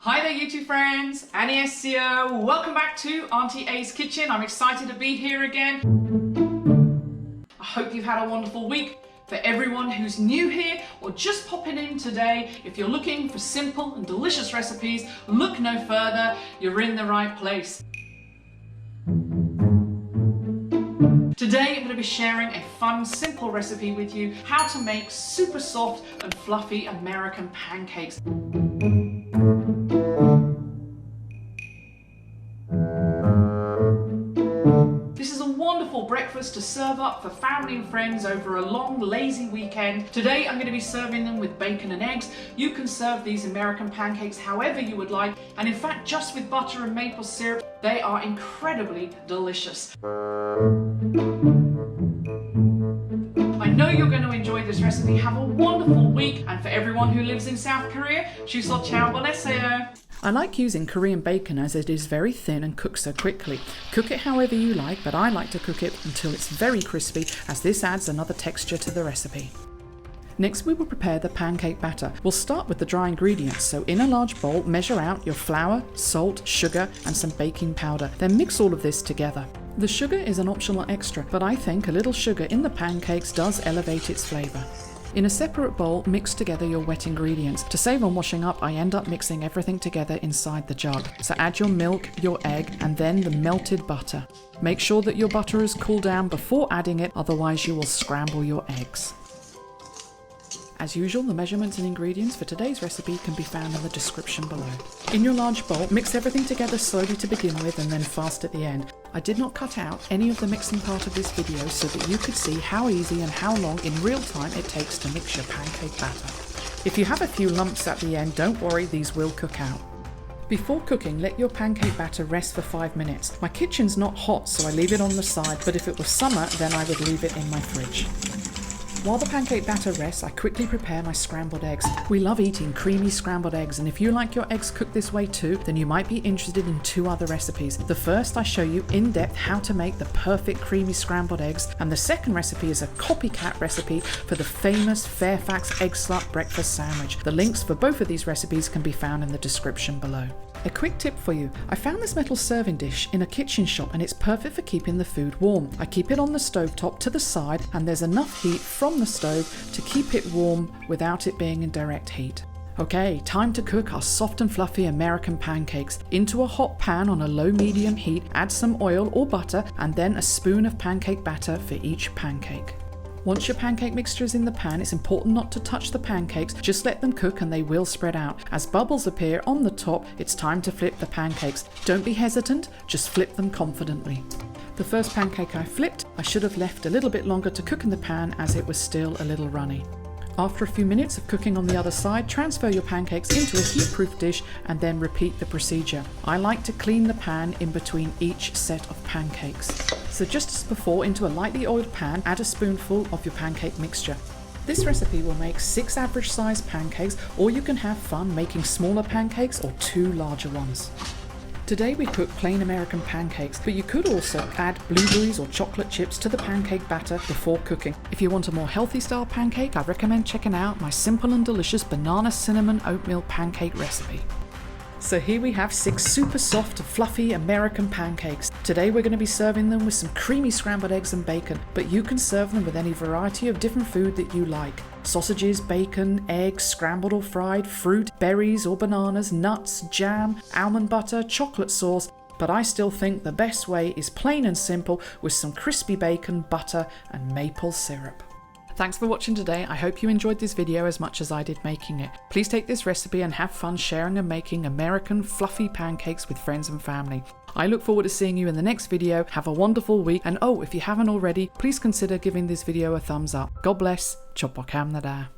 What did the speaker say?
Hi there YouTube friends, Annie here. Welcome back to Auntie A's Kitchen. I'm excited to be here again. I hope you've had a wonderful week. For everyone who's new here or just popping in today, if you're looking for simple and delicious recipes, look no further, you're in the right place. Today I'm going to be sharing a fun, simple recipe with you, how to make super soft and fluffy American pancakes. This is a wonderful breakfast to serve up for family and friends over a long, lazy weekend. Today I'm going to be serving them with bacon and eggs. You can serve these American pancakes however you would like, and in fact just with butter and maple syrup, they are incredibly delicious. I know you're going to enjoy this recipe. Have a wonderful week, and for everyone who lives in South Korea, ciao, bonesseo. I like using Korean bacon as it is very thin and cooks so quickly. Cook it however you like, but I like to cook it until it's very crispy, as this adds another texture to the recipe. Next we will prepare the pancake batter. We'll start with the dry ingredients, so in a large bowl measure out your flour, salt, sugar and some baking powder. Then mix all of this together. The sugar is an optional extra, but I think a little sugar in the pancakes does elevate its flavour. In a separate bowl, mix together your wet ingredients. To save on washing up, I end up mixing everything together inside the jug. So add your milk, your egg, and then the melted butter. Make sure that your butter is cooled down before adding it, otherwise you will scramble your eggs. As usual, the measurements and ingredients for today's recipe can be found in the description below. In your large bowl, mix everything together slowly to begin with and then fast at the end. I did not cut out any of the mixing part of this video so that you could see how easy and how long in real time it takes to mix your pancake batter. If you have a few lumps at the end, don't worry, these will cook out. Before cooking, let your pancake batter rest for 5 minutes. My kitchen's not hot, so I leave it on the side, but if it was summer, then I would leave it in my fridge. While the pancake batter rests, I quickly prepare my scrambled eggs. We love eating creamy scrambled eggs, and if you like your eggs cooked this way too, then you might be interested in 2 other recipes. The first, I show you in depth how to make the perfect creamy scrambled eggs, and the second recipe is a copycat recipe for the famous Fairfax egg slut breakfast sandwich. The links for both of these recipes can be found in the description below. A quick tip for you, I found this metal serving dish in a kitchen shop and it's perfect for keeping the food warm. I keep it on the stovetop to the side and there's enough heat from the stove to keep it warm without it being in direct heat. Okay, time to cook our soft and fluffy American pancakes. Into a hot pan on a low-medium heat, add some oil or butter and then a spoon of pancake batter for each pancake. Once your pancake mixture is in the pan, it's important not to touch the pancakes, just let them cook and they will spread out. As bubbles appear on the top, it's time to flip the pancakes. Don't be hesitant, just flip them confidently. The first pancake I flipped, I should have left a little bit longer to cook in the pan as it was still a little runny. After a few minutes of cooking on the other side, transfer your pancakes into a heat-proof dish and then repeat the procedure. I like to clean the pan in between each set of pancakes. So just as before, into a lightly oiled pan, add a spoonful of your pancake mixture. This recipe will make 6 average-sized pancakes, or you can have fun making smaller pancakes or 2 larger ones. Today we cook plain American pancakes, but you could also add blueberries or chocolate chips to the pancake batter before cooking. If you want a more healthy style pancake, I recommend checking out my simple and delicious banana cinnamon oatmeal pancake recipe. So here we have 6 super soft, fluffy American pancakes. Today we're going to be serving them with some creamy scrambled eggs and bacon, but you can serve them with any variety of different food that you like. Sausages, bacon, eggs, scrambled or fried, fruit, berries or bananas, nuts, jam, almond butter, chocolate sauce. But I still think the best way is plain and simple with some crispy bacon, butter and maple syrup. Thanks for watching today. I hope you enjoyed this video as much as I did making it. Please take this recipe and have fun sharing and making American fluffy pancakes with friends and family. I look forward to seeing you in the next video. Have a wonderful week, and oh, if you haven't already, please consider giving this video a thumbs up. God bless. Chopokam nada.